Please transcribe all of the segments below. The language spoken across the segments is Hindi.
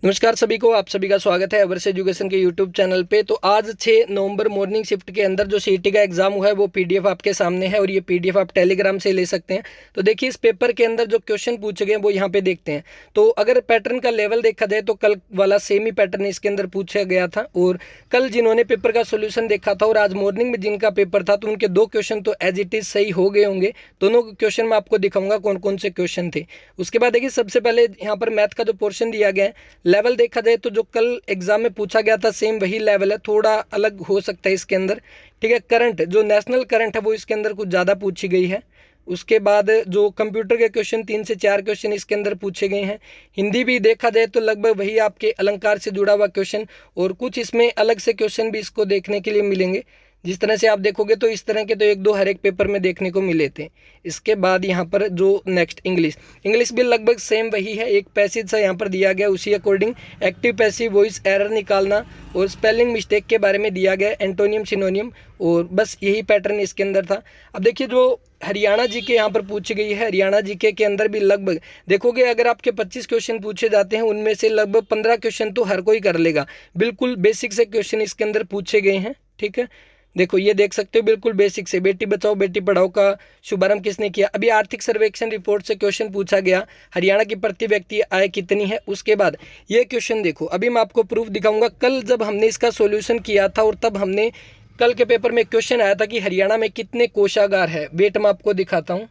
नमस्कार सभी को, आप सभी का स्वागत है अवर्स एजुकेशन के यूट्यूब चैनल पे। तो आज 6 नवंबर मॉर्निंग शिफ्ट के अंदर जो सीईटी का एग्जाम हुआ है वो पीडीएफ आपके सामने है और ये पीडीएफ आप टेलीग्राम से ले सकते हैं। तो देखिए इस पेपर के अंदर जो क्वेश्चन पूछे गए वो यहाँ पे देखते हैं। तो अगर पैटर्न का लेवल देखा जाए तो कल वाला सेम ही पैटर्न इसके अंदर पूछा गया था और कल जिन्होंने पेपर का सोल्यूशन देखा था और आज मॉर्निंग में जिनका पेपर था तो उनके 2 क्वेश्चन तो एज इट इज सही हो गए होंगे। दोनों क्वेश्चन मैं आपको दिखाऊंगा कौन कौन से क्वेश्चन थे। उसके बाद देखिए सबसे पहले यहाँ पर मैथ का जो पोर्शन दिया गया है, लेवल देखा जाए तो जो कल एग्जाम में पूछा गया था सेम वही लेवल है, थोड़ा अलग हो सकता है इसके अंदर। ठीक है, करंट जो नेशनल करंट है वो इसके अंदर कुछ ज़्यादा पूछी गई है। उसके बाद जो कंप्यूटर के क्वेश्चन 3 से 4 क्वेश्चन इसके अंदर पूछे गए हैं। हिंदी भी देखा जाए तो लगभग वही आपके अलंकार से जुड़ा हुआ क्वेश्चन और कुछ इसमें अलग से क्वेश्चन भी इसको देखने के लिए मिलेंगे। जिस तरह से आप देखोगे तो इस तरह के तो 1-2 हर एक पेपर में देखने को मिले थे। इसके बाद यहाँ पर जो नेक्स्ट इंग्लिश भी लगभग सेम वही है। एक पैसेज सा यहाँ पर दिया गया, उसी according active passive voice error निकालना और स्पेलिंग मिस्टेक के बारे में दिया गया, एंटोनियम सिनोनियम, और बस यही पैटर्न इसके अंदर था। अब देखिए जो हरियाणा जीके यहाँ पर पूछी गई है, हरियाणा जीके के अंदर भी लगभग देखोगे अगर आपके 25 क्वेश्चन पूछे जाते हैं उनमें से लगभग 15 क्वेश्चन तो हर कोई कर लेगा। बिल्कुल बेसिक से क्वेश्चन इसके अंदर पूछे गए हैं। ठीक है, देखो ये देख सकते हो बिल्कुल बेसिक से, बेटी बचाओ बेटी पढ़ाओ का शुभारंभ किसने किया। अभी आर्थिक सर्वेक्षण रिपोर्ट से क्वेश्चन पूछा गया, हरियाणा की प्रति व्यक्ति आय कितनी है। उसके बाद ये क्वेश्चन देखो, अभी मैं आपको प्रूफ दिखाऊंगा। कल जब हमने इसका सॉल्यूशन किया था और तब हमने कल के पेपर में क्वेश्चन आया था कि हरियाणा में कितने कोषागार है। वेट मैं आपको दिखाता हूँ।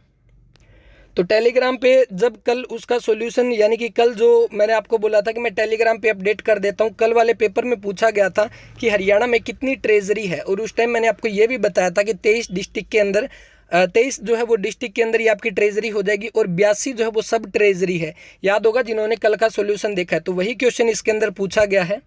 तो टेलीग्राम पे जब कल उसका सॉल्यूशन, यानी कि कल जो मैंने आपको बोला था कि मैं टेलीग्राम पे अपडेट कर देता हूँ, कल वाले पेपर में पूछा गया था कि हरियाणा में कितनी ट्रेजरी है और उस टाइम मैंने आपको ये भी बताया था कि 23 डिस्ट्रिक्ट के अंदर 23 जो है वो डिस्ट्रिक्ट के अंदर ही आपकी ट्रेजरी हो जाएगी और 82 जो है वो सब ट्रेजरी है। याद होगा जिन्होंने कल का सोल्यूशन देखा है। तो वही क्वेश्चन इसके अंदर पूछा गया है।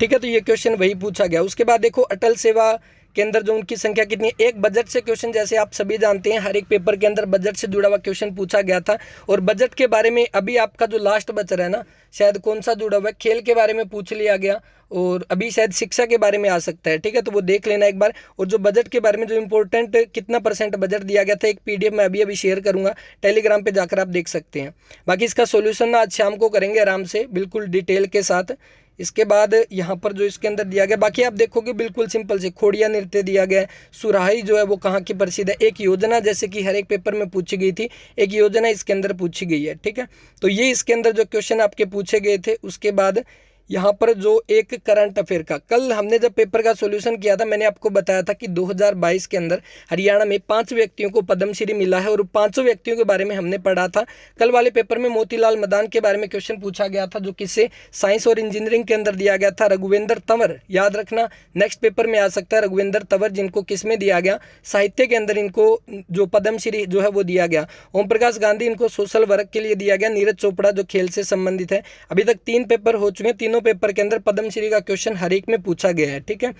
ठीक है, तो ये क्वेश्चन वही पूछा गया। उसके बाद देखो अटल सेवा के अंदर जो उनकी संख्या कितनी है। एक बजट से क्वेश्चन, जैसे आप सभी जानते हैं हर एक पेपर के अंदर बजट से जुड़ा हुआ क्वेश्चन पूछा गया था और बजट के बारे में अभी आपका जो लास्ट बच रहा है ना, शायद कौन सा जुड़ा हुआ है, खेल के बारे में पूछ लिया गया और अभी शायद शिक्षा के बारे में आ सकता है। ठीक है, तो वो देख लेना एक बार। और जो बजट के बारे में जो इंपॉर्टेंट कितना % बजट दिया गया था, एक पीडीएफ मैं अभी शेयर करूंगा, टेलीग्राम पे जाकर आप देख सकते हैं। बाकी इसका सोल्यूशन ना आज शाम को करेंगे आराम से, बिल्कुल डिटेल के साथ। इसके बाद यहाँ पर जो इसके अंदर दिया गया, बाकी आप देखोगे बिल्कुल सिंपल से खोड़िया नृत्य दिया गया है, सुराही जो है वो कहाँ की प्रसिद्ध है, एक योजना जैसे कि हर एक पेपर में पूछी गई थी, एक योजना इसके अंदर पूछी गई है। ठीक है, तो ये इसके अंदर जो क्वेश्चन आपके पूछे गए थे। उसके बाद यहाँ पर जो एक करंट अफेयर का, कल हमने जब पेपर का सॉल्यूशन किया था मैंने आपको बताया था कि 2022 के अंदर हरियाणा में 5 व्यक्तियों को पद्मश्री मिला है और 5 व्यक्तियों के बारे में हमने पढ़ा था। कल वाले पेपर में मोतीलाल मदान के बारे में क्वेश्चन पूछा गया था जो किससे, साइंस और इंजीनियरिंग के अंदर दिया गया था, रघुवेंद्र तंवर। याद रखना नेक्स्ट पेपर में आ सकता है रघुवेंद्र तंवर, जिनको किस में दिया गया, साहित्य के अंदर इनको जो पद्मश्री जो है वो दिया गया। ओम प्रकाश गांधी इनको सोशल वर्क के लिए दिया गया। नीरज चोपड़ा जो खेल से संबंधित है। अभी तक 3 पेपर हो चुके हैं, तीनों पेपर के अंदर पद्मश्री का क्वेश्चन हर एक में पूछा गया है। ठीक है,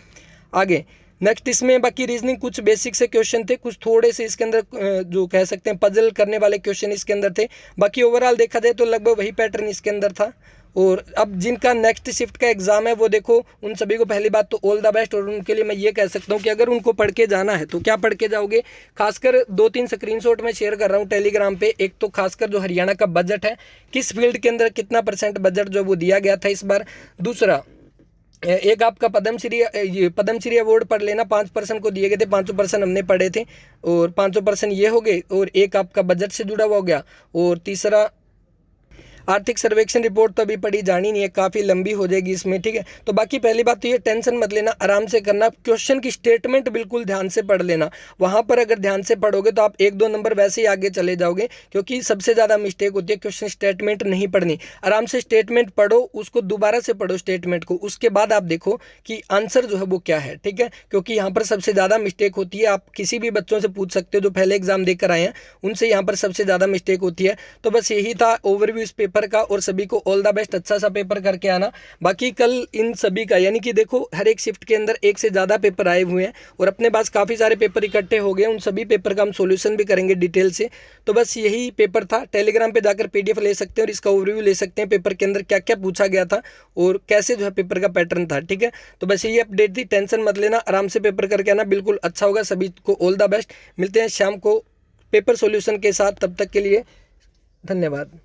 आगे नेक्स्ट इसमें बाकी रीजनिंग कुछ बेसिक से क्वेश्चन थे, कुछ थोड़े से इसके अंदर जो कह सकते हैं पजल करने वाले क्वेश्चन इसके अंदर थे। बाकी ओवरऑल देखा जाए तो लगभग वही पैटर्न इसके अंदर था। और अब जिनका नेक्स्ट शिफ्ट का एग्जाम है वो देखो, उन सभी को पहली बात तो ऑल द बेस्ट। और उनके लिए मैं ये कह सकता हूँ कि अगर उनको पढ़ के जाना है तो क्या पढ़ के जाओगे, खासकर 2-3 स्क्रीनशॉट मैं शेयर कर रहा हूँ टेलीग्राम पे। एक तो खासकर जो हरियाणा का बजट है, किस फील्ड के अंदर कितना % बजट जो वो दिया गया था इस बार। दूसरा एक आपका पद्मश्री अवार्ड पढ़ लेना, 5% को दिए गए थे, 5% हमने पढ़े थे और 5% ये हो गए। और एक आपका बजट से जुड़ा हुआ हो गया। और तीसरा आर्थिक सर्वेक्षण रिपोर्ट तो अभी पढ़ी जानी नहीं है, काफ़ी लंबी हो जाएगी इसमें। ठीक है, तो बाकी पहली बात तो ये टेंशन मत लेना, आराम से करना। क्वेश्चन की स्टेटमेंट बिल्कुल ध्यान से पढ़ लेना। वहाँ पर अगर ध्यान से पढ़ोगे तो आप 1-2 नंबर वैसे ही आगे चले जाओगे, क्योंकि सबसे ज़्यादा मिस्टेक होती है क्वेश्चन स्टेटमेंट नहीं पढ़नी। आराम से स्टेटमेंट पढ़ो, उसको दोबारा से पढ़ो स्टेटमेंट को, उसके बाद आप देखो कि आंसर जो है वो क्या है। ठीक है, क्योंकि यहाँ पर सबसे ज़्यादा मिस्टेक होती है। आप किसी भी बच्चों से पूछ सकते हो जो पहले एग्जाम देकर आए हैं, उनसे यहाँ पर सबसे ज़्यादा मिस्टेक होती है। तो बस यही था ओवरव्यू इस पेपर का और सभी को ऑल द बेस्ट, अच्छा सा पेपर करके आना। बाकी कल इन सभी का, यानी कि देखो हर एक शिफ्ट के अंदर एक से ज़्यादा पेपर आए हुए हैं और अपने पास काफ़ी सारे पेपर इकट्ठे हो गए। उन सभी पेपर का हम सॉल्यूशन भी करेंगे डिटेल से। तो बस यही पेपर था। टेलीग्राम पे जाकर पीडीएफ ले सकते हैं और इसका ओवरव्यू ले सकते हैं, पेपर के अंदर क्या क्या पूछा गया था और कैसे जो है पेपर का पैटर्न था। ठीक है, तो बस यही अपडेट थी, टेंशन मत लेना, आराम से पेपर करके आना, बिल्कुल अच्छा होगा। सभी को ऑल द बेस्ट। मिलते हैं शाम को पेपर सॉल्यूशन के साथ, तब तक के लिए धन्यवाद।